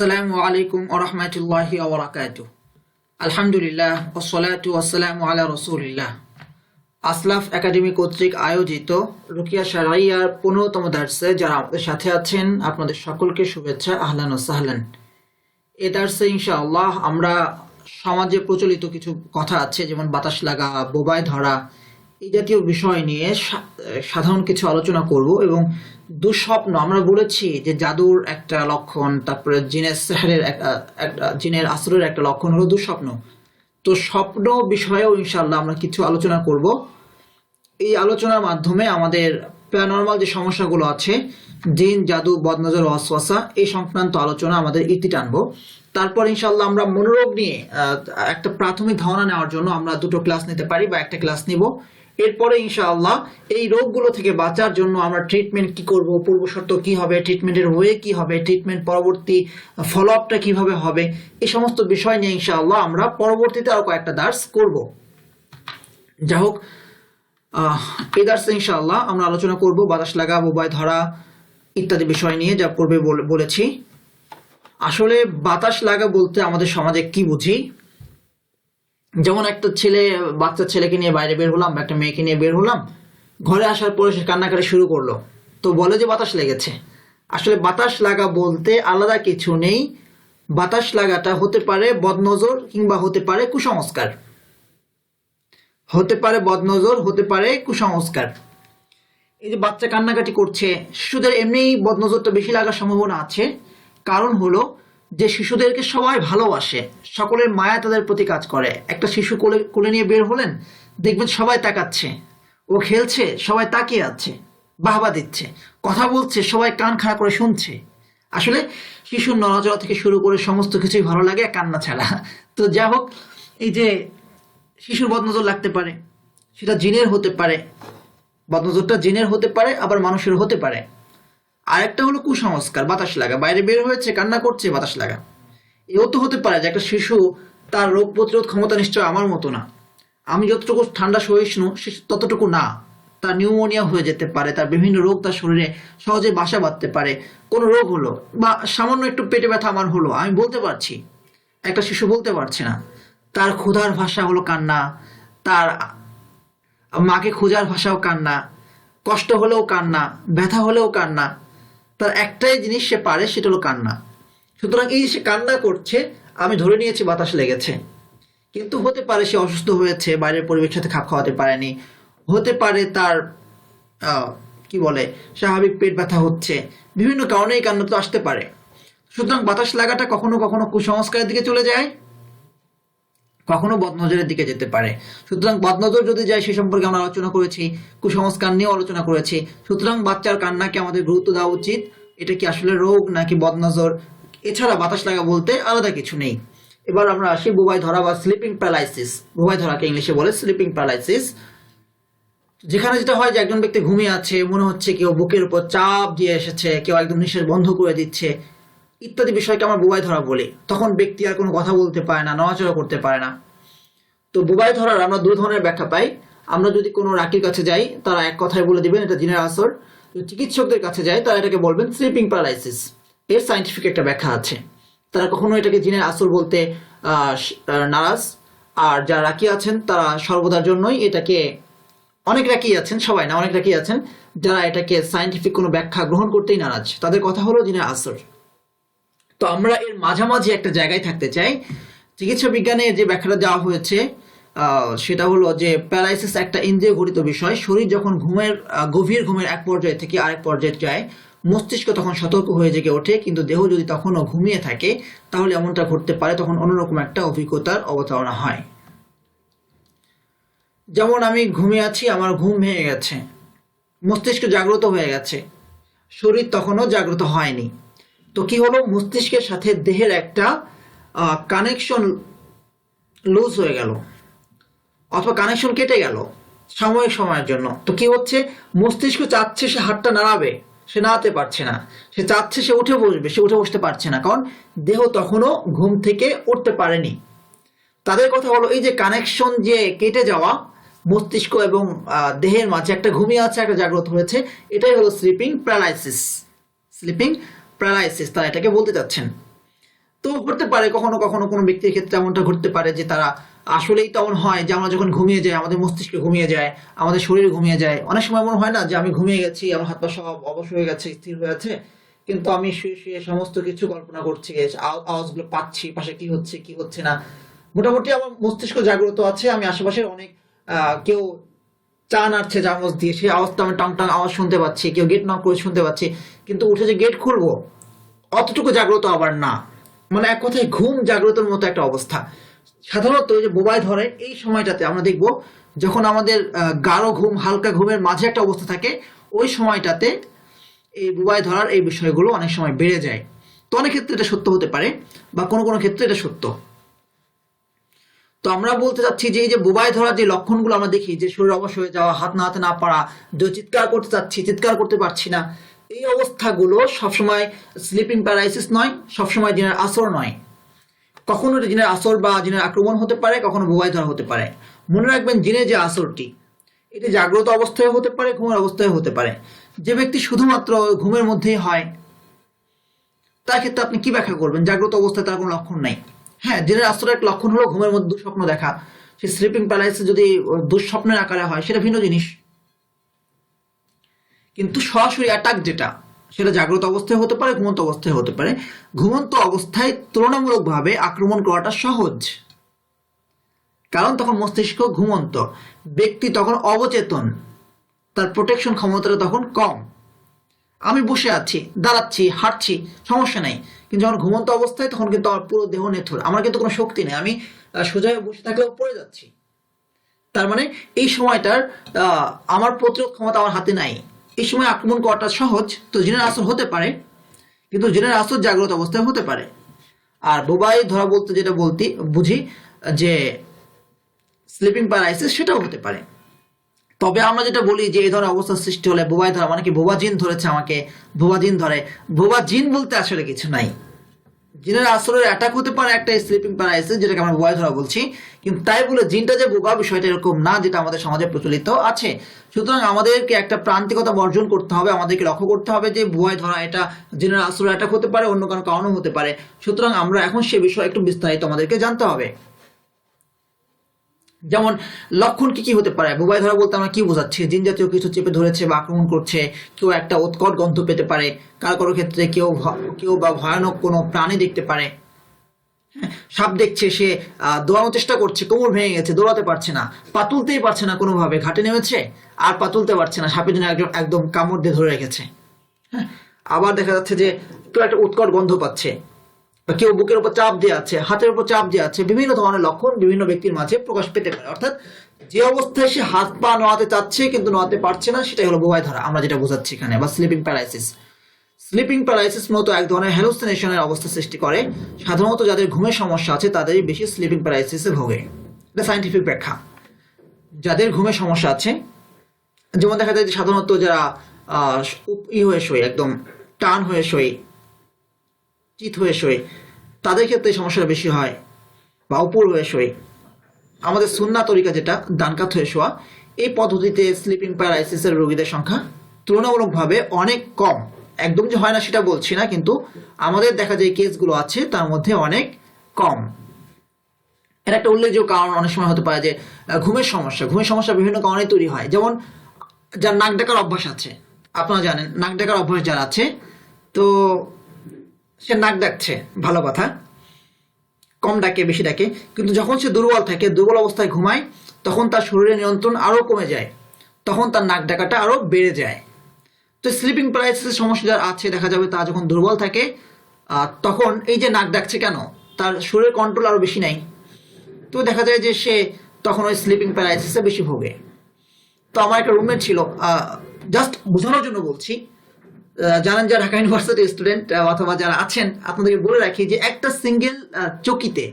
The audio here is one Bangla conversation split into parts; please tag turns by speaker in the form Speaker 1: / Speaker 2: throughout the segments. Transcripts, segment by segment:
Speaker 1: আসসালামু আলাইকুম ওয়া রাহমাতুল্লাহি ওয়া বারাকাতুহু। আলহামদুলিল্লাহ ওয়াসসালাতু ওয়াসসালামু আলা রাসূলিল্লাহ। আসলাফ একাডেমি কর্তৃক আয়োজিত রুকিয়া শারঈয়ার 15তম দার্সে যারা আমাদের সাথে আছেন আপনাদের সকলকে শুভেচ্ছা, আহলান ওয়া সাহলান। এই দার্সে ইনশাআল্লাহ আমরা সমাজে প্রচলিত কিছু কথা আছে, যেমন বাতাস লাগা, বোবায় ধরা, এই জাতীয় বিষয় নিয়ে সাধারণ কিছু আলোচনা করব। এবং দুঃস্বপ্ন, আমরা বলেছি যে জাদুর একটা লক্ষণ, তারপরে জিনের সেহরের জিনের আসরের একটা লক্ষণ হলো দুঃস্বপ্ন। তো স্বপ্ন বিষয়েও ইনশাআল্লাহ আমরা কিছু আলোচনা করব। এই আলোচনার মাধ্যমে আমাদের প্যারানরমাল যে সমস্যাগুলো আছে, জিন, জাদু, বদনজর, ওয়াসওয়াসা, এই সংক্রান্ত আলোচনা আমাদের ইতি টানবো। তারপর ইনশাআল্লাহ আমরা মনোরোগ নিয়ে একটা প্রাথমিক ধারণা নেওয়ার জন্য আমরা দুটো ক্লাস নিতে পারি বা একটা ক্লাস নিব। এরপরে ইনশাআল্লাহ এই রোগগুলো থেকে বাঁচার জন্য আমরা ট্রিটমেন্ট কি করব, পূর্বশর্ত কি হবে, ট্রিটমেন্টের ওয়ে কি হবে, ট্রিটমেন্ট পরবর্তী ফলো আপটা কিভাবে হবে, এই সমস্ত বিষয় নিয়ে ইনশাআল্লাহ আমরা পরবর্তীতে আরো কয়েকটা দার্স করব। যাই হোক, এই দার্সে ইনশাআল্লাহ আমরা আলোচনা করব বাতাস লাগা, বোবায় ধরা ইত্যাদি বিষয় নিয়ে, যা পূর্বে বলেছি। আসলে বাতাস লাগা বলতে আমাদের সমাজে কি বুঝি? যেমন একটা বাচ্চা ছেলেকে নিয়ে বাইরে বের হলাম, একটা মেয়েকে নিয়ে বের হলাম, ঘরে আসার পরে সে কান্নাকাটি শুরু করলো, তো বলে যে বাতাস লেগেছে। আসলে বাতাস লাগা বলতে আলাদা কিছু নেই। বাতাস লাগাটা হতে পারে বদনজর কিংবা হতে পারে কুসংস্কার, হতে পারে বদনজর, হতে পারে কুসংস্কার। এই যে বাচ্চা কান্নাকাটি করছে, শিশুদের এমনিই বদনজরটা বেশি লাগার সম্ভাবনা আছে। কারণ হলো যে শিশুদেরকে সবাই ভালোবাসে, সকলের মায়া তাদের প্রতি কাজ করে। একটা শিশু কোলে নিয়ে বের হলেন, দেখবেন সবাই তাকাচ্ছে, ও খেলছে, সবাই তাকিয়ে আছে, বাহবা দিচ্ছে, কথা বলছে, সবাই কান খাড়া করে শুনছে। আসলে শিশুর নড়াচড়া থেকে শুরু করে সমস্ত কিছুই ভালো লাগে, কান্না ছাড়া। তো যাই হোক, এই যে শিশুর বদনজর লাগতে পারে, সেটা জিনের হতে পারে, বদনজরটা জিনের হতে পারে, আবার মানুষের হতে পারে। আরেকটা হলো কুসংস্কার, বাতাস লাগা, বাইরে বের হয়েছে, কান্না করছে, বাতাস লাগা। এও তো হতে পারে যে একটা শিশু, তার রোগ প্রতিরোধ ক্ষমতা নিশ্চয় আমার মতো না, আমি যতটুকু ঠান্ডা সহিষ্ণু ততটুকু না, তার নিউমোনিয়া হয়ে যেতে পারে, তার বিভিন্ন রোগ তার শরীরে সহজে বাসা বাঁধতে পারে। কোনো রোগ হলো বা সামান্য একটু পেটে ব্যথা আমার হলো, আমি বলতে পারছি, একটা শিশু বলতে পারছে না। তার ক্ষুধার ভাষা হলো কান্না, তার মাকে খোঁজার ভাষাও কান্না, কষ্ট হলেও কান্না, ব্যথা হলেও কান্না। তার একটাই জিনিস সে পারে, সেটা হলো কান্না। সুতরাং এই সে কান্না করছে, আমি ধরে নিয়েছি বাতাস লেগেছে। কিন্তু হতে পারে সে অসুস্থ হয়েছে, বাইরের পরিবেশের সাথে খাপ খাওয়াতে পারেনি, হতে পারে তার কি বলে স্বাভাবিক পেট ব্যথা হচ্ছে, বিভিন্ন কারণে এই কান্না তো আসতে পারে। সুতরাং বাতাস লাগাটা কখনো কখনো কুসংস্কারের দিকে চলে যায়, কখনো বদনজরের দিকে যেতে পারে। সুতরাং বদনজর যদি যায়, সে সম্পর্কে আমরা আলোচনা করেছি, কুসংস্কার নিয়েও আলোচনা করেছি। সুতরাং বাচ্চার কান্নাকে আমাদের গুরুত্ব দেওয়া উচিত, এটা কি আসলে রোগ নাকি বদনজর। এছাড়া বাতাস লাগা বলতে আলাদা কিছু নেই। এবার আমরা আসি বোবায় ধরা বা স্লিপিং প্যারালাইসিস। বোবায় ধরাকে ইংলিশে বলে স্লিপিং প্যারালাইসিস। যেখানে যেটা হয় যে একজন ব্যক্তি ঘুমিয়ে আছে, মনে হচ্ছে কেউ বুকের উপর চাপ দিয়ে এসেছে, কেউ একদম নিঃশ্বাস বন্ধ করে দিচ্ছে, ইত্যাদি বিষয়কে আমরা বোবায় ধরা বলি। তখন ব্যক্তি আর কোনো কথা বলতে পারে না, নড়াচড়া করতে পারে না। তো বোবায় ধরার আমরা দুই ধরনের ব্যাখ্যা পাই। আমরা যদি কোনো রাকির কাছে যাই, তারা এক কথায় বলে দিবেন এটা জিনের আসর। চিকিৎসকদের কাছে যাই, তারা এটাকে বলবেন স্লিপিং প্যারালাইসিস। এর সায়েন্টিফিক একটা ব্যাখ্যা আছে। তারা কখনো এটাকে জিনের আসর বলতে নারাজ। আর যারা রাকি আছেন তারা সর্বদার জন্যই এটাকে, অনেক রাকি আছেন, সবাই না, অনেক রাকি আছেন যারা এটাকে সায়েন্টিফিক কোনো ব্যাখ্যা গ্রহণ করতেই নারাজ। তাদের কথা হলো জিনের আসর। তো আমরা এর মাঝামাঝি একটা জায়গায় থাকতে চাই। চিকিৎসা বিজ্ঞানে যে ব্যাখ্যাটা দেওয়া হয়েছে সেটা হলো যে প্যারালাইসিস একটা ইন্দ্রিয় ঘটিত বিষয়। শরীর যখন গভীর ঘুমের এক পর্যায় থেকে আরেক পর্যায়ে যায়, মস্তিষ্ক তখন সতর্ক হয়ে জেগে ওঠে, কিন্তু দেহ যদি তখনও ঘুমিয়ে থাকে, তাহলে এমনটা ঘটতে পারে, তখন অন্যরকম একটা অভিজ্ঞতার অবতারণা হয়। যেমন আমি ঘুমিয়ে আছি, আমার ঘুম ভেঙে গেছে, মস্তিষ্ক জাগ্রত হয়ে গেছে, শরীর তখনও জাগ্রত হয়নি। তো কি হলো, মস্তিষ্কের সাথে দেহের একটা কানেকশন লুজ হয়ে গেল, অথবা কানেকশন কেটে গেল সাময়িক সময়ের জন্য। তো কি হচ্ছে, মস্তিষ্ক চাচ্ছে সে হাতটা নাড়াবে, সে নাড়াতে পারছে না। সে চাচ্ছে সে উঠে বসবে, সে উঠে বসতে পারছে না, কারণ দেহ তখনও ঘুম থেকে উঠতে পারেনি। তাদের কথা হলো এই যে কানেকশন যে কেটে যাওয়া মস্তিষ্ক এবং দেহের মাঝে, একটা ঘুমিয়ে আছে, একটা জাগ্রত হয়েছে, এটাই হলো স্লিপিং প্যারালাইসিস। স্লিপিং প্যারালাইসিস তারা এটাকে বলতে চাচ্ছেন। তো হতে পারে কখনো কখনো কোনো ব্যক্তির ক্ষেত্রে এমনটা ঘটতে পারে যে তারা আসলেই তেমন হয় যে আমরা যখন ঘুমিয়ে যাই আমাদের মস্তিষ্ক ঘুমিয়ে যায়, আমাদের শরীর ঘুমিয়ে যায়। অনেক সময় মনে হয় না যে আমি ঘুমিয়ে গেছি, আমার হাত পা সব অবশ হয়ে গেছে, স্থির হয়ে আছে, কিন্তু আমি শুয়ে শুয়ে সমস্ত কিছু কল্পনা করছি, আওয়াজগুলো পাচ্ছি, পাশে কি হচ্ছে কি হচ্ছে না। মোটামুটি আমার মস্তিষ্ক জাগ্রত আছে, আমি আশেপাশের অনেক কেউ চা নাড়ছে চামচ দিয়ে, সেই আওয়াজটা আমি টাং টাং আওয়াজ শুনতে পাচ্ছি, কেউ গেট নক করে শুনতে পাচ্ছি, কিন্তু উঠে যে গেট খুলবো অতটুকু জাগ্রত আবার না। মানে এক কথায় ঘুম জাগ্রতের মতো একটা অবস্থা। সাধারণত যে বোবায় ধরে এই সময়টাতে আমরা দেখব যখন আমাদের গাঢ় ঘুম হালকা ঘুমের মাঝে একটা অবস্থা থাকে, ওই সময়টাতে এই বোবায় ধরার এই বিষয়গুলো অনেক সময় বেড়ে যায়। তো অনেক ক্ষেত্রে এটা সত্য হতে পারে বা কোনো কোনো ক্ষেত্রে এটা সত্য। তো আমরা বলতে চাচ্ছি যে এই যে বোবায় ধরার যে লক্ষণগুলো আমরা দেখি, যে শরীর অবশ হয়ে যাওয়া, হাত নাড়াতে না পারা, যে চিৎকার করতে চাচ্ছি চিৎকার করতে পারছি না, এই অবস্থাগুলো সবসময় স্লিপিং প্যারালাইসিস নয়, সবসময় জিনের আসর নয়। কখনো এটা জিনের আসর বা জিনের আক্রমণ হতে পারে, কখনো বোবায় ধরা হতে পারে। মনে রাখবেন জিনের যে আসরটি এটি জাগ্রত অবস্থায় হতে পারে, ঘুমের অবস্থায় হতে পারে। যে ব্যক্তি শুধুমাত্র ঘুমের মধ্যেই হয় তার ক্ষেত্রে আপনি কি ব্যাখ্যা করবেন? জাগ্রত অবস্থায় তার কোনো লক্ষণ নাই। হ্যাঁ, জিনের আশ্রয়ের এক লক্ষণ হলো ঘুমের মধ্যে দুঃস্বপ্ন দেখা। সে স্লিপিং প্যারালাইসিস যদি দুঃস্বপ্নের আকারে হয় সেটা ভিন্ন জিনিস, কিন্তু সরাসরি অ্যাটাক যেটা সেটা জাগ্রত অবস্থায় হতে পারে, ঘুমন্ত অবস্থায় হতে পারে। ঘুমন্ত অবস্থায় তুলনামূলকভাবে আক্রমণ করাটা সহজ, কারণ তখন মস্তিষ্ক ঘুমন্ত, ব্যক্তি তখন অবচেতন, তার প্রোটেকশন ক্ষমতাটা তখন কম। আমি বসে আছি, দাঁড়াচ্ছি, হাঁটছি, সমস্যা নেই, কিন্তু যখন ঘুমন্ত অবস্থায় তখন কিন্তু আমার পুরো দেহ নেথর, আমার কিন্তু কোনো শক্তি নেই, আমি সোজা বসে থাকলেও পড়ে যাচ্ছি। তার মানে এই সময়টার আমার প্রতিরোধ ক্ষমতা আমার হাতে নাই। এই সময় আক্রমণ করাটা সহজ। তো জিনের আসর হতে পারে, কিন্তু জিনের আসর জাগ্রত অবস্থায় হতে পারে। আর বোবায় ধরা বলতে যেটা বুঝি যে স্লিপিং প্যারালাইসিস, সেটাও হতে পারে। তবে আমরা যেটা বলি যে এই ধরনের অবস্থার সৃষ্টি হলে বোবায় ধরা মানে কি, বোবা জিন ধরেছে আমাকে, বোবা জিন ধরে। বোবা জিন বলতে আসলে কিছু নাই। জিনের আসরের অ্যাটাক হতে পারে একটা স্লিপিং প্যারালাইসিস, যেটাকে আমরা বোবায় ধরা বলছি, কিন্তু তাই বলে জিনটা যে বোবা বিষয়টা এরকম না, যেটা আমাদের সমাজে প্রচলিত আছে। সুতরাং আমাদেরকে একটা প্রান্তিকতা বর্জন করতে হবে, আমাদেরকে লক্ষ্য করতে হবে যে বোবায় ধরা এটা জিনের আসরের অ্যাটাক হতে পারে, অন্য কোনো কারণও হতে পারে। সুতরাং আমরা এখন সে বিষয়ে একটু বিস্তারিত আমাদেরকে জানতে হবে। যেমন লক্ষণ কি কি হতে পারে? বোবায় ধরা বলতে আমরা কি বোঝাচ্ছি? জিন জাতীয় কিছু চেপে ধরেছে বা আক্রমণ করছে, কেউ একটা উৎকট গন্ধ পেতে পারে, কারো কারো ক্ষেত্রে কেউ বা ভয়ানক কোনো প্রাণী দেখতে পারে। সাপ দেখছে, সে দৌড়ানোর চেষ্টা করছে, কোমর ভেঙে গেছে, দৌড়াতে পারছে না, পা তুলতেই পারছে না, কোনোভাবে ঘাটে নেমেছে আর পা তুলতে পারছে না, সাপের জন্য একদম কামড় দিয়ে ধরে রেখেছে। হ্যাঁ, আবার দেখা যাচ্ছে যে কেউ একটা উৎকট গন্ধ পাচ্ছে, বা কেউ বুকের উপর চাপ দিয়ে আছে, হাতের উপর চাপ দিয়ে আছে। বিভিন্ন ধরনের লক্ষণ বিভিন্ন ব্যক্তির মাঝে প্রকাশ পেতে পারে। অর্থাৎ যে অবস্থায় সে হাত পা নোয়াতে চাচ্ছে কিন্তু নোয়াতে পারছে না, সেটাই হলো বোবায় ধরা আমরা যেটা বোঝাচ্ছি এখানে, বা স্লিপিং প্যারালাইসিস। স্লিপিং প্যারালাইসিস মূলত এক ধরনের হ্যালুসিনেশনের অবস্থা সৃষ্টি করে। সাধারণত যাদের ঘুমের সমস্যা আছে তাদেরই বেশি স্লিপিং প্যারালাইসিসে ভোগে। এটা সায়েন্টিফিক ব্যাখ্যা। যাদের ঘুমের সমস্যা আছে, যেমন দেখা যায় যে সাধারণত যারা হয়ে শোয়, একদম টান হয়ে শোয়, চিত হয়ে শোয়, তাদের ক্ষেত্রে সমস্যাটা বেশি হয়। বা উপর হয়ে শোয়, আমাদের সুন্নাহ তরিকা যেটা ডানকাত হয়ে শোয়া, এই পদ্ধতিতে স্লিপিং প্যারালাইসিসের রোগীদের সংখ্যা তুলনামূলকভাবে অনেক কম। একদম যে হয় না সেটা বলছি না, কিন্তু আমাদের দেখা যায় কেসগুলো আছে তার মধ্যে অনেক কম। এর একটা উল্লেখযোগ্য কারণ অনেক সময় হতে পারে যে ঘুমের সমস্যা বিভিন্ন কারণে তৈরি হয়। যেমন যার নাক ডাকার অভ্যাস আছে, আপনারা জানেন নাক ডাকার অভ্যাস যার আছে, তো সে নাক ডাকছে, ভালো কথা, কম ডাকে বেশি ডাকে, কিন্তু যখন সে দুর্বল থাকে, দুর্বল অবস্থায় ঘুমায়, তখন তার শরীরের নিয়ন্ত্রণ আরো কমে যায়, তখন তার নাক ডাকাটা আরো বেড়ে যায়। তো স্লিপিং প্যারালাইসিসের সমস্যা যার আছে, দেখা যাবে তা যখন দুর্বল থাকে তখন এই যে নাক ডাকছে কেন, তার শরীরের কন্ট্রোল আরো বেশি নাই, তো দেখা যায় যে সে তখন ওই স্লিপিং প্যারালাইসিসে বেশি ভোগে। তো আমার একটা রুমমেট ছিল, জাস্ট বোঝানোর জন্য বলছি, জানেন যারা ঢাকা ইউনিভার্সিটির স্টুডেন্ট অথবা যারা আছেন, আপনাদেরকে বলে রাখি যে একটা সিঙ্গেল চকিতে,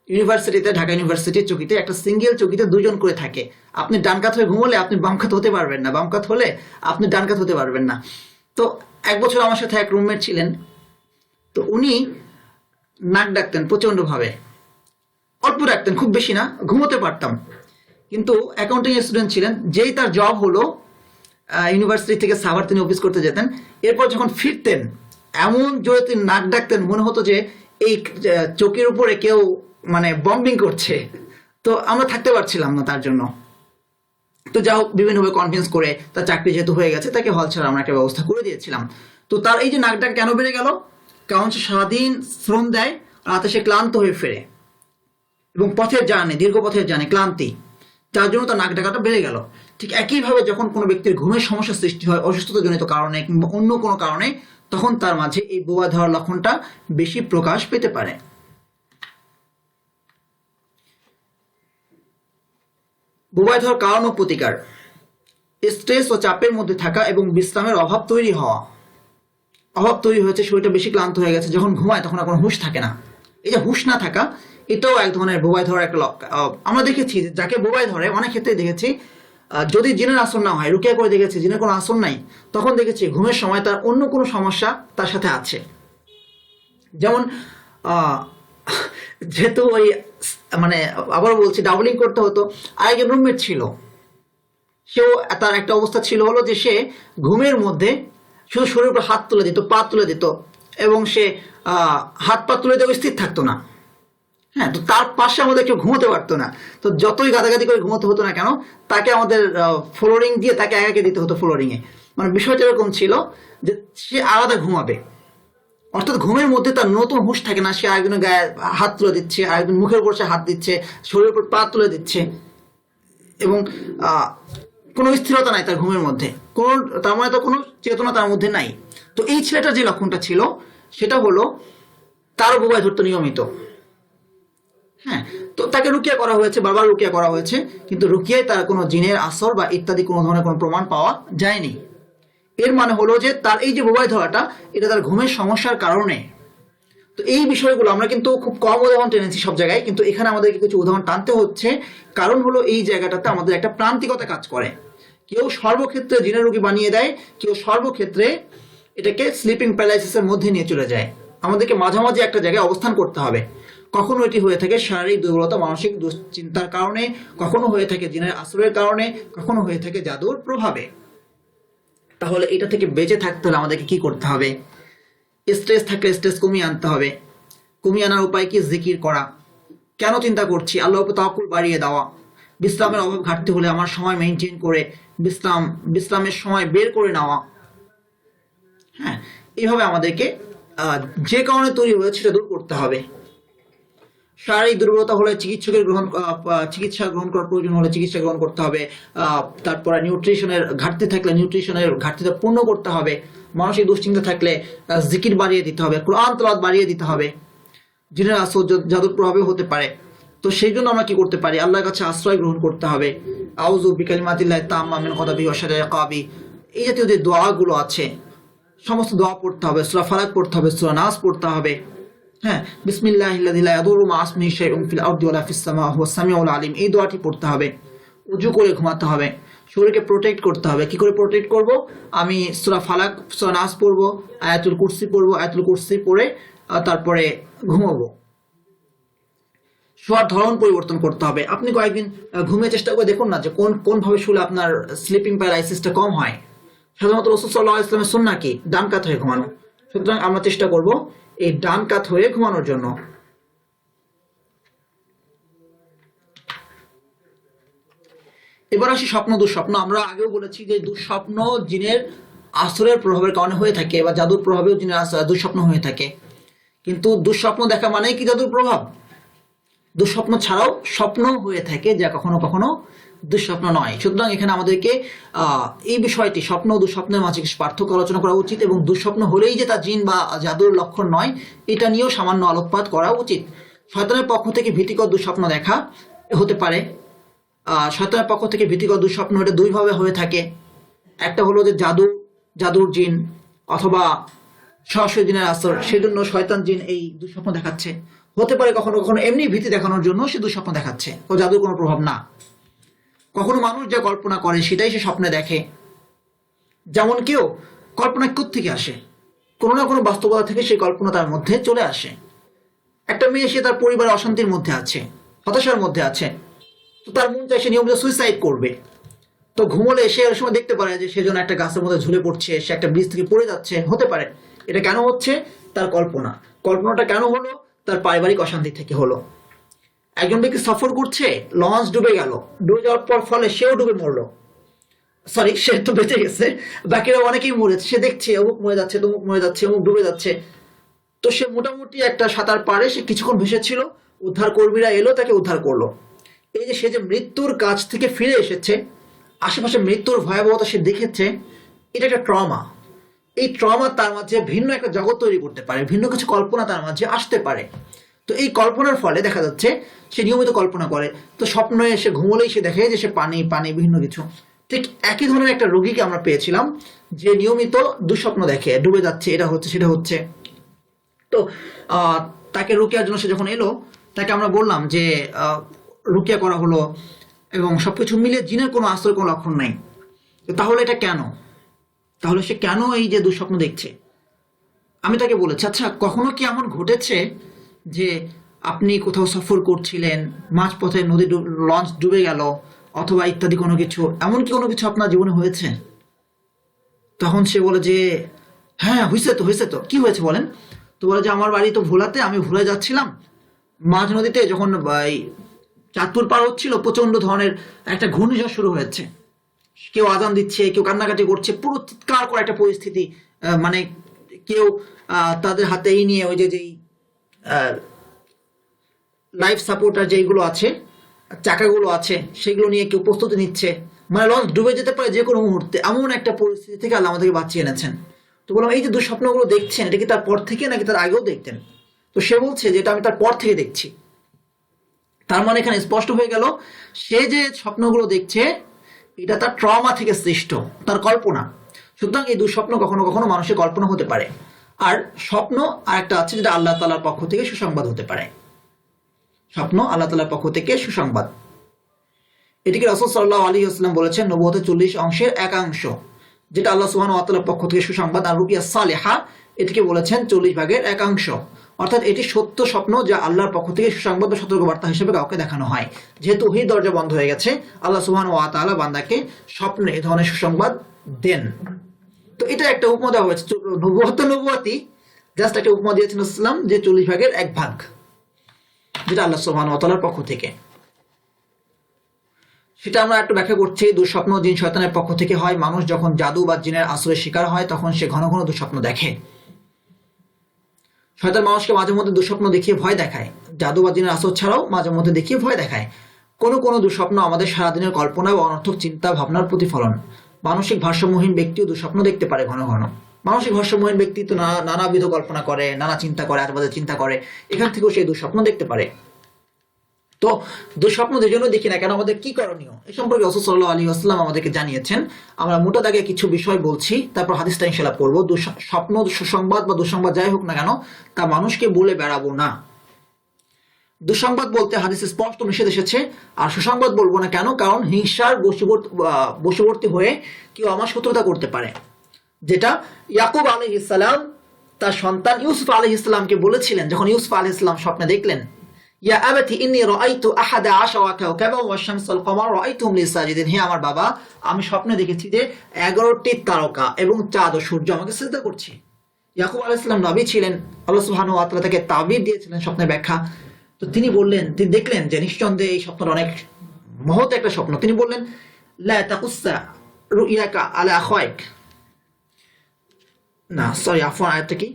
Speaker 1: ইউনিভার্সিটিতে, ঢাকা ইউনিভার্সিটির চকিতে একটা সিঙ্গেল চকিতে দুজন করে থাকে। আপনি ডান কাত হয়ে ঘুমোলে আপনি বাম কাত হতে পারবেন না, বাম কাত হলে আপনি ডান কাত হতে পারবেন না। তো এক বছর আমার সাথে এক রুমমেট ছিলেন, তো উনি নাক ডাকতেন প্রচন্ড ভাবে, অল্প ডাকতেন, খুব বেশি না, ঘুমোতে পারতাম। কিন্তু অ্যাকাউন্টিং স্টুডেন্ট ছিলেন, যেই তার জব হলো ইউনিভার্সিটি থেকে সাভার তিনি অফিস করতে যেতেন, এরপর যখন ফিরতেন এমন জোরে তিনি নাক ডাকতেন, মনে হতো যে এই চোখের উপরে কেউ মানে বম্বিং করছে, তো আমরা থাকতে পারছিলাম না তার জন্য। তো যা হোক বিভিন্নভাবে কনভিন্স করে তার চাকরি যেহেতু হয়ে গেছে তাকে হল ছাড়া আমরা একটা ব্যবস্থা করে দিয়েছিলাম। তো তার এই যে নাকডাক কেন বেড়ে গেল? কারণ সে সারাদিন শ্রম দেয়, রাতে সে ক্লান্ত হয়ে ফেরে এবং পথের জার্নি, দীর্ঘ পথের জার্নি, ক্লান্তি, যার জন্য তার নাক ডাকাটা বেড়ে গেল। ঠিক একইভাবে যখন কোনো ব্যক্তির ঘুমের সমস্যা সৃষ্টি হয় অসুস্থতাজনিত কারণে কিংবা অন্য কোনো কারণে, তখন তার মাঝে এই বোবা ধরার লক্ষণটা বেশি প্রকাশ পেতে পারে। বোবায় ধরার কারণ ও প্রতিকার: স্ট্রেস ও চাপের মধ্যে থাকা এবং বিশ্রামের অভাব তৈরি হওয়া। অভাব তৈরি হয়েছে, শরীরটা বেশি ক্লান্ত হয়ে গেছে, যখন ঘুমায় তখন আর কোনো হুঁশ থাকে না। এই যে হুঁশ না থাকা, এটাও এক ধরনের বোবায় ধরার একটা লক্ষণ। আমরা দেখেছি যাকে বোবায় ধরে অনেক ক্ষেত্রে দেখেছি যদি জিনের আসর না হয়, রুকিয়া করে দেখেছি জিনের কোনো আসর নাই, তখন দেখেছি ঘুমের সময় তার অন্য কোনো সমস্যা তার সাথে আছে। যেমন যেহেতু ওই মানে আবার বলছি ডাবলিং করতে হতো, আরেকজন রুমমেট ছিল, সেও তার একটা অবস্থা ছিল হলো যে সে ঘুমের মধ্যে শুধু শরীরের উপর হাত তুলে দিত, পা তুলে দিত, এবং সে হাত পা তুলে দেওয়া স্থির থাকতো না। হ্যাঁ, তো তার পাশে আমাদের কেউ ঘুমোতে পারতো না। তো যতই গাদাগাদি করে ঘুমোতে হতো না কেন, তাকে আমাদের ফ্লোরিং দিয়ে তাকে একাকে দিতে হতো ফ্লোরিং এ। মানে বিষয়টা এরকম ছিল যে সে আলাদা ঘুমাবে, অর্থাৎ ঘুমের মধ্যে তার নতুন হুঁশ থাকে না। সে আরেকজনের গায়ে হাত তুলে দিচ্ছে, আরেকজন মুখের উপর সে হাত দিচ্ছে, শরীরের উপর পা তুলে দিচ্ছে, এবং কোনো স্থিরতা নাই তার ঘুমের মধ্যে, কোন তার মানে তো কোনো চেতনা তার মধ্যে নাই। তো এই ছেলেটার যে লক্ষণটা ছিল সেটা হলো তারও বোবায় ধরতো নিয়মিত। হ্যাঁ, তো তাকে রুকিয়া করা হয়েছে, বারবার রুকিয়া করা হয়েছে, কিন্তু রুকিয়ায় তার কোনো জিনের আসর বা ইত্যাদি কোনো ধরনের কোনো প্রমাণ পাওয়া যায়নি। এর মানে হলো যে তার এই যে বোবায় ধরাটা, এটা তার ঘুমের সমস্যার কারণে। তো এই বিষয়গুলো আমরা কিন্তু খুব কম উদাহরণ টেনেছি সব জায়গায়, কিন্তু এখানে আমাদেরকে কিছু উদাহরণ টানতে হচ্ছে। কারণ হলো এই জায়গাটাতে আমাদের একটা প্রান্তিকতা কাজ করে। কেউ সর্বক্ষেত্রে জিনের রোগী বানিয়ে দেয়, কেউ সর্বক্ষেত্রে এটাকে স্লিপিং প্যারালাইসিসের মধ্যে নিয়ে চলে যায়। আমাদেরকে মাঝামাঝি একটা জায়গায় অবস্থান করতে হবে। কখনো এটি হয়ে থাকে শারীরিক দুর্বলতা, মানসিক দুশ্চিন্তার কারণে, কখনো হয়ে থাকে জিনের আশ্রয়ের কারণে, কখনো হয়ে থাকে জাদুর প্রভাবে। তাহলে এটা থেকে বেঁচে থাকতে হলে আমাদেরকে কি করতে হবে? স্ট্রেস থাকলে স্ট্রেস কমিয়ে আনতে হবে। কমিয়ে আনার উপায় কি? জিকির করা। কেন চিন্তা করছি? আল্লাহর উপর তাওয়াক্কুল বাড়িয়ে দেওয়া। বিশ্রামের অভাব ঘাটতি হলে আমার সময় মেনটেন করে বিশ্রামের সময় বের করে নেওয়া। হ্যাঁ, এইভাবে আমাদেরকে যে কারণে তৈরি হয়েছে সেটা দূর করতে হবে। শারীরিক দুর্বলতা হলে চিকিৎসা গ্রহণ করার প্রয়োজন হলে চিকিৎসা গ্রহণ করতে হবে। তারপরে নিউট্রিশনের ঘাটতি থাকলে নিউট্রিশনের ঘাটতিটা পূর্ণ করতে হবে। মানসিক দুশ্চিন্তা থাকলে জিকির বাড়িয়ে দিতে হবে, কোরআন তেলাওয়াত বাড়িয়ে দিতে হবে। জিনের আসর জাদুর প্রভাবে হতে পারে, তো সেই জন্য আমরা কি করতে পারি? আল্লাহর কাছে আশ্রয় গ্রহণ করতে হবে। আউযু বিকালিমাতিল্লাহি তাম্মা মিন গাদাবিহি ওয়া শাররি ইকাবি, এই জাতীয় যে দোয়াগুলো আছে সমস্ত দোয়া পড়তে হবে। সূরা ফালাক পড়তে হবে, সূরা নাস পড়তে হবে। হ্যাঁ, বিসমিল্লাহিল্লাযী লা ইয়াদুররু মা ইসমিহি শাইউন ফিল আরদি ওয়ালা ফিস সামাই হুয়াস সামিউল আলিম, এই দোয়াটি পড়তে হবে। ওযু করে ঘুমাতে হবে, শরীরকে প্রোটেক্ট করতে হবে। কি করে প্রোটেক্ট করব? আমি সূরা ফালাক, সূরা নাস পড়বো, আয়াতুল কুরসি পড়বো, আয়াতুল কুরসি পড়ে তারপরে ঘুমাবো। শোয়ার ধরন পরিবর্তন করতে হবে। আপনি কয়েকদিন ঘুমিয়ে চেষ্টা করে দেখুন না যে কোন ভাবে শুলে আপনার স্লিপিং প্যারালাইসিসটা কম হয়। সাধারণত রাসূল সাল্লাল্লাহু আলাইহি ওয়াসাল্লামের সুন্নাহ কি? ডান কাত হয়ে ঘুমানো। সুতরাং আমরা চেষ্টা করব এই ডান কাত হয়ে ঘুমানোর জন্য। এবার আসি স্বপ্ন দুঃস্বপ্ন। আমরা আগেও বলেছি যে দুঃস্বপ্ন জিনের আসরের প্রভাবের কারণে হয়ে থাকে, বা জাদুর প্রভাবেও জিনের দুঃস্বপ্ন হয়ে থাকে। কিন্তু দুঃস্বপ্ন দেখা মানেই কি জাদুর প্রভাব? দুঃস্বপ্ন ছাড়াও স্বপ্ন হয়ে থাকে যা কখনো কখনো দুঃস্বপ্ন নয়। সুতরাং এখানে আমাদেরকে এই বিষয়টি স্বপ্ন ও দুঃস্বপ্নের মাঝে পার্থক্য আলোচনা করা উচিত, এবং দুঃস্বপ্ন হলেই যে তা জিন বা জাদুর লক্ষণ নয় এটা নিয়েও সামান্য আলোকপাত করা উচিত। শয়তানের পক্ষ থেকে ভীতিকর দুঃস্বপ্ন দেখা হতে পারে। শয়তানের পক্ষ থেকে ভীতিকর দুঃস্বপ্ন এটা দুইভাবে হয়ে থাকে। একটা হলো যে জাদুর জিন অথবা সরাসরি জিনের আসর, সেজন্য শয়তান জিন এই দুঃস্বপ্ন দেখাচ্ছে। হতে পারে কখনো কখনো এমনি ভীতি দেখানোর জন্য সে দুঃস্বপ্ন দেখাচ্ছে, ও জাদুর কোনো প্রভাব না। কখনো মানুষ যা কল্পনা করে সেটাই সে স্বপ্নে দেখে। যেমন কেউ কল্পনা কোত্থেকে আসে? কোনো না কোনো বাস্তবতা থেকে সেই কল্পনা তার মধ্যে চলে আসে। একটা মেয়ে, সে তার পরিবারের অশান্তির মধ্যে আছে, হতাশার মধ্যে আছে, তো তার মন চায় সে নিয়মিত সুইসাইড করবে। তো ঘুমোলে সে ওই সময় দেখতে পারে যে সেজন একটা গাছের মধ্যে ঝুলে পড়ছে, সে একটা ব্রিজ থেকে পড়ে যাচ্ছে। হতে পারে এটা কেন হচ্ছে? তার কল্পনাটা কেন হলো? তার পারিবারিক অশান্তি থেকে হলো। একজন ব্যক্তি সফর করছে, লঞ্চ ডুবে গেল, ডুবে যাওয়ার পর ফলে সেও ডুবে মরলো, সরি সে তো বেঁচে গেছে, বাকিরা অনেকেই মরেছে, সে দেখছে অমুক মরে যাচ্ছে, তমুক মরে যাচ্ছে, অমুক ডুবে যাচ্ছে। তো সে মোটামুটি একটা সাঁতার পারে, সে কিছুক্ষণ ভেসেছিল, উদ্ধার কর্মীরা এলো, তাকে উদ্ধার করলো। এই যে সে যে মৃত্যুর কাছ থেকে ফিরে এসেছে, আশেপাশে মৃত্যুর ভয়াবহতা সে দেখেছে, এটা একটা ট্রমা। এই ট্রমা তার মাঝে ভিন্ন একটা জগৎ তৈরি করতে পারে, ভিন্ন কিছু কল্পনা তার মাঝে আসতে পারে। তো এই কল্পনার ফলে দেখা যাচ্ছে সে নিয়মিত কল্পনা করে, তো স্বপ্নে সে ঘুমলেই সে দেখে যে সে পানি পানি বিভিন্ন কিছু। ঠিক একই ধরনের একটা রোগীকে আমরা পেয়েছিলাম যে নিয়মিত দুঃস্বপ্ন দেখে, ডুবে যাচ্ছে, এটা হচ্ছে সেটা হচ্ছে। তো তাকে রুকিয়ার জন্য সে যখন এলো, তাকে আমরা বললাম যে রুকিয়া করা হলো এবং সবকিছু মিলে জিনের কোনো আশ্রয় কোনো লক্ষণ নাই। তাহলে এটা কেন? তাহলে সে কেন এই যে দুঃস্বপ্ন দেখছে? আমি তাকে বলেছি, আচ্ছা কখনো কি এমন ঘটেছে যে আপনি কোথাও সফর করছিলেন, মাঝপথে নদী লঞ্চ ডুবে গেল অথবা ইত্যাদি কোনো কিছু, এমন কি কোনো কিছু আপনার জীবনে হয়েছে? তখন সে বলে যে হ্যাঁ হয়েছে তো। কি হয়েছে বলেন? তো বলে যে আমার বাড়ি তো ভোলাতে, আমি ভুলে যাচ্ছিলাম, মাঝ নদীতে যখন চাঁদপুর পার হচ্ছিল, প্রচন্ড ধরনের একটা ঘূর্ণিঝড় শুরু হয়েছে, কেউ আজান দিচ্ছে, কেউ কান্নাকাটি করছে, পুরো চিৎকার করা একটা পরিস্থিতি। মানে কেউ তাদের হাতে এই নিয়ে ওই যে যেই লাইফ সাপোর্টার যেগুলো আছে, চাকাগুলো আছে, সেগুলো নিয়ে কেউ প্রস্তুতি নিচ্ছে, মানে লঞ্চ ডুবে যেতে পারে যে কোনো মুহূর্তে, এমন একটা পরিস্থিতি থেকে আল্লাহ আমাদেরকে বাঁচিয়ে এনেছেন। তো বললাম এই যে দুঃস্বপ্নগুলো দেখছেন, এটা কি তার পর থেকে নাকি তার আগেও দেখতেন? তো সে বলছে যে এটা আমি তার পর থেকে দেখছি। তার মানে এখানে স্পষ্ট হয়ে গেল সে যে স্বপ্নগুলো দেখছে এটা তার ট্রমা থেকে সৃষ্ট, তার কল্পনা। সুতরাং এই দুঃস্বপ্ন কখনো কখনো মানুষের কল্পনা হতে পারে। আর স্বপ্ন আরেকটা আছে যেটা আল্লাহ তাআলার পক্ষ থেকে সুসংবাদ হতে পারে। স্বপ্ন আল্লাহ তাআলার পক্ষ থেকে সুসংবাদ। এটিকে রাসূল সাল্লাল্লাহু আলাইহি ওয়াসাল্লাম বলেছেন নবুয়তের 40 অংশের একাংশ, যেটা আল্লাহ সুবহানাহু ওয়া তাআলার পক্ষ থেকে সুসংবাদ। আর রুকিয়া সালেহা এটিকে বলেছেন 40 ভাগের একাংশ, অর্থাৎ এটি সত্য স্বপ্ন যা আল্লাহর পক্ষ থেকে সুসংবাদ বা সতর্কবার্তা হিসেবে কাউকে দেখানো হয়। যেহেতু ওহীর দরজা বন্ধ হয়ে গেছে, আল্লাহ সুবহানাহু ওয়া তাআলা বান্দাকে স্বপ্নে এই ধরনের সুসংবাদ দেন। তো এটা একটা উপমা দেওয়া হয়েছে, নবুয়তি জাস্ট একটা উপমা দিয়েছেন ইসলাম যে 40 ভাগের 1 ভাগ, যেটা আল্লাহ সুবহানাহু ওয়া তাআলার পক্ষ থেকে। সেটা আমরা একটু ব্যাখ্যা করছি। দুঃস্বপ্ন জিন শয়তানের পক্ষ থেকে হয়। মানুষ যখন জাদু বা জিনের আশ্রয়ের শিকার হয় তখন সে ঘন ঘন দুঃস্বপ্ন দেখে। শয়তান মানুষকে মাঝে মধ্যে দুঃস্বপ্ন দেখিয়ে ভয় দেখায়, জাদু বা জিনের আশ্রয় ছাড়াও মাঝে মধ্যে দেখিয়ে ভয় দেখায়। কোনো কোনো দুঃস্বপ্ন আমাদের সারাদিনের কল্পনা ও অনর্থক চিন্তা ভাবনার প্রতিফলন। মানসিক ভারসাম্যহীন ব্যক্তিও দুঃস্বপ্ন দেখতে পারে ঘন ঘন। মানসিক ভারসাম্যহীন ব্যক্তি তো নানাবিধ কল্পনা করে, নানা চিন্তা করে, আজেবাজে চিন্তা করে, এখান থেকেও সেই দুঃস্বপ্ন দেখতে পারে। তো দুঃস্বপ্ন যে জন্য দেখি না কেন, আমাদের কি করণীয় এ সম্পর্কে রাসূল সাল্লাল্লাহু আলাইহি ওয়াসাল্লাম আমাদেরকে জানিয়েছেন। আমরা মোটা দাগে কিছু বিষয় বলছি, তারপর হাদিসটা ইনশাআল্লাহ পড়বো। স্বপ্ন সুসংবাদ বা দুঃসংবাদ যাই হোক না কেন, তা মানুষকে বলে বেড়াবো না। দুঃসংবাদ বলতে হাদিসে স্পষ্ট নিষেধ এসেছে। আর সুসংবাদ বলবো না কেন? কারণ হিংসার বশবর্তী হয়ে কেউ আমার শত্রুতা করতে পারে, যেটা ইয়াকুব আলাইহিস সালাম তার সন্তান ইউসুফ আলাইহিস সালামকে বলেছিলেন যখন ইউসুফ আলাইহিস সালাম স্বপ্নে দেখলেন, ইয়া আবাতি ইন্নী রাআইতু আহাদা আশারা কাওকাবা ওয়াশ শামসা ওয়াল কমার রাআইতুহুম লি সাজিদিন। হে আমার বাবা, আমি স্বপ্নে দেখেছি যে 11টি তারকা এবং চাঁদ ও সূর্য আমাকে সিজদা করছে। ইয়াকুব আলাইহিস সালাম নবী ছিলেন, আল্লাহ সুবহানাহু ওয়া তাআলা তাকে তাবির দিয়েছিলেন স্বপ্নের ব্যাখ্যা। তো তিনি দেখলেন যে নিঃসন্দেহে এই স্বপ্নটা অনেক মহৎ একটা স্বপ্ন। তিনি বললেন, লা তাকুসা রুইয়াকা আলা আখাইক। না সরি, আফওয়ান, আয়াতটা কি?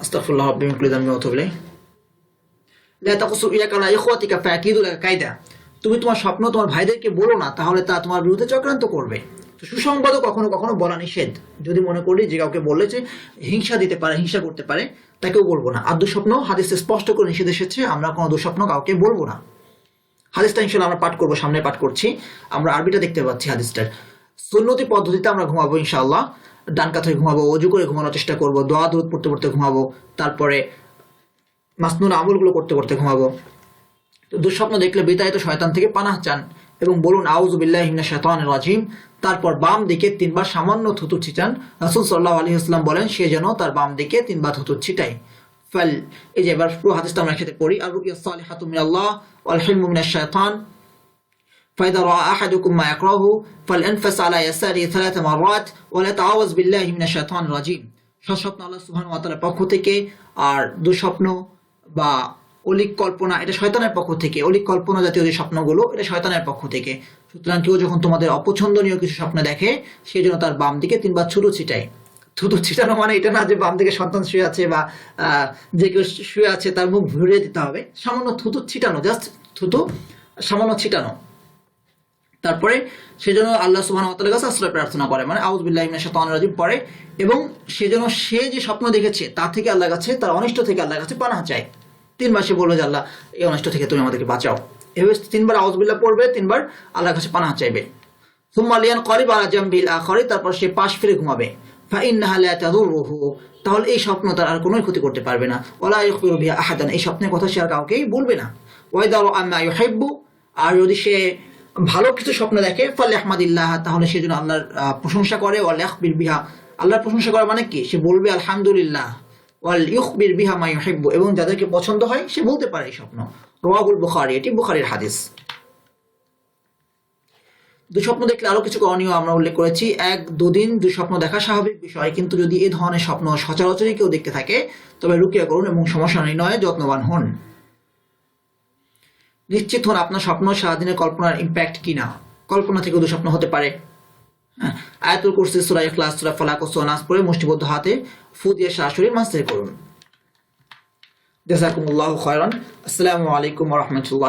Speaker 1: আস্তাগফিরুল্লাহ রাব্বি মিন কুল্লি যামবিন ওয়া আতুবু ইলাইহি। লা তাকুসু রুইয়াকা আলা ইখওয়াতিকা ফায়াকিদু লাকা কায়দা। তুমি তোমার স্বপ্ন তোমার ভাইদেরকে বলো না, তাহলে তা তোমার বিরুদ্ধে চক্রান্ত করবে। সুসংবাদও কখনো কখনো বলা নিষেধ। যদি মনে করি যে কাউকে বললে যে হিংসা দিতে পারে, হিংসা করতে পারে, তাকেও বলবো না। আর দুঃস্বপ্ন হাদিসে স্পষ্ট করে নিষেধ এসেছে, আমরা কোনো দুঃস্বপ্ন কাউকে বলবো না। হাদিসটা ইনশাআল্লাহ আমরা পাঠ করবো, সামনে পাঠ করছি, আমরা আরবিটা দেখতে পাচ্ছি হাদিসটার। সুন্নতি পদ্ধতিতে আমরা ঘুমাবো ইনশাআল্লাহ। ডান কাঁধে ঘুমাবো, ওযু করে ঘুমানোর চেষ্টা করবো, দোয়া দরুদ পড়তে পড়তে ঘুমাবো, তারপরে মাসনুন আমলগুলো করতে করতে ঘুমাবো। দুঃস্বপ্ন দেখলে বিতাড়িত শয়তান থেকে পানাহ চান এবং বলুন আউযু বিল্লাহি মিনাশ শাইতানির রাজিম। তারপর বাম দিকে 3 বার সামান্য থুতু ছিটান। রাসূল সাল্লাল্লাহু আলাইহি ওয়াসাল্লাম বলেন সে যেন তার বাম দিকে 3 বার থুতু ছিটায়। ফাল, এই যে এবার পুরো হাদিসটা আমরা একসাথে পড়ি। আর রুকিয়া সালিহাতু মিনাল্লাহ ওয়াল হিলমু মিনাশ শাইতান। فإذا رأى أحدكم ما يكرهه فلينفس على يساره 3 مرات وليتعوذ بالله من الشيطان الرجيم। সৎস্বপ্ন আল্লাহ সুবহানাহু ওয়া তাআলার পক্ষ থেকে, আর দুঃস্বপ্ন বা অলিক কল্পনা এটা শয়তানের পক্ষ থেকে। অলিক কল্পনা জাতীয় যে স্বপ্নগুলো এটা শয়তানের পক্ষ থেকে। সুতরাং কেউ যখন তোমাদের অপছন্দনীয় কিছু স্বপ্ন দেখে, সেই জন্য তার বাম দিকে 3 বার ছুতো ছিটায়। থুতু ছিটানো মানে এটা না যে বাম দিকে সন্তান শুয়ে আছে বা যে কেউ শুয়ে আছে তার মুখ ভরিয়ে দিতে হবে। সামান্য থুতু ছিটানো, জাস্ট থুতু সামান্য ছিটানো। তারপরে সেজন্য আল্লাহ সুবহানাহু ওয়া তাআলার কাছে আশ্রয় প্রার্থনা করে, মানে আউযু বিল্লাহি মিনাশ শাইতানির রাজিম পড়ে, এবং সেজন্য সে যে স্বপ্ন দেখেছে তা থেকে আল্লাহর কাছে, তার অনিষ্ট থেকে আল্লাহর কাছে পানাহ চায়। 3 বার সে বলবে যে আল্লাহ এই অনিষ্ট থেকে তুমি আমাদেরকে বাঁচাও। এভাবে 3 বার আউযু বিল্লাহ পড়বে, 3 বার আল্লাহর কাছে পানাহ চাইবে। সুম্মা লিয়ানকালিব আলা জামবিল আখারি, তারপর সে পাশ ফিরে ঘুমাবে। ফাইন্নাহা লা তাদুররুহু, তাহলে এই স্বপ্ন তার আর কোনো ক্ষতি করতে পারবে না। ওয়ালা ইখবিরু বিহা আহাদান, এই স্বপ্নের কথা সে আর কাউকেই বলবে না। ওয়াইদা রাআ মা ইউহিব্বু, আর যদি সে ভালো কিছু স্বপ্ন দেখে, ফালইহমাদিল্লাহ, তাহলে সে যেন আল্লাহর প্রশংসা করে। ওয়াল ইখবির বিহা, আল্লাহর প্রশংসা করা মানে কি? সে বলবে আলহামদুলিল্লাহ। ওয়াল ইখবির বিহা মা ইউহিব্বু, এবং যাদেরকে পছন্দ হয় সে বলতে পারে এই স্বপ্ন। রাওয়াহুল বুখারী, এটি বুখারীর হাদিস। দুঃস্বপ্ন দেখলে আরো কিছু করণীয় আমরা উল্লেখ করেছি। 1-2 দিন দুঃস্বপ্ন দেখা স্বাভাবিক বিষয়, কিন্তু যদি এই ধরনের স্বপ্ন সচরাচরই কেউ দেখতে থাকে তবে রুকিয়া করুন এবং সমস্যা নির্ণয়ে যত্নবান হন। নিশ্চিত হন আপনার স্বপ্ন সারাদিনের কল্পনার ইম্প্যাক্ট কিনা। কল্পনা থেকে দুঃস্বপ্ন হতে পারে। আয়াতুল কুরসি, সূরা ইখলাস, সূরা ফালাক ও সূরা নাস পড়ে মুষ্টিবদ্ধ হাতে ফু দিয়ে সরাসরি মাসে করুন। জাযাকুমুল্লাহু খায়রান। আসসালামু আলাইকুম ওয়া রাহমাতুল্লাহি।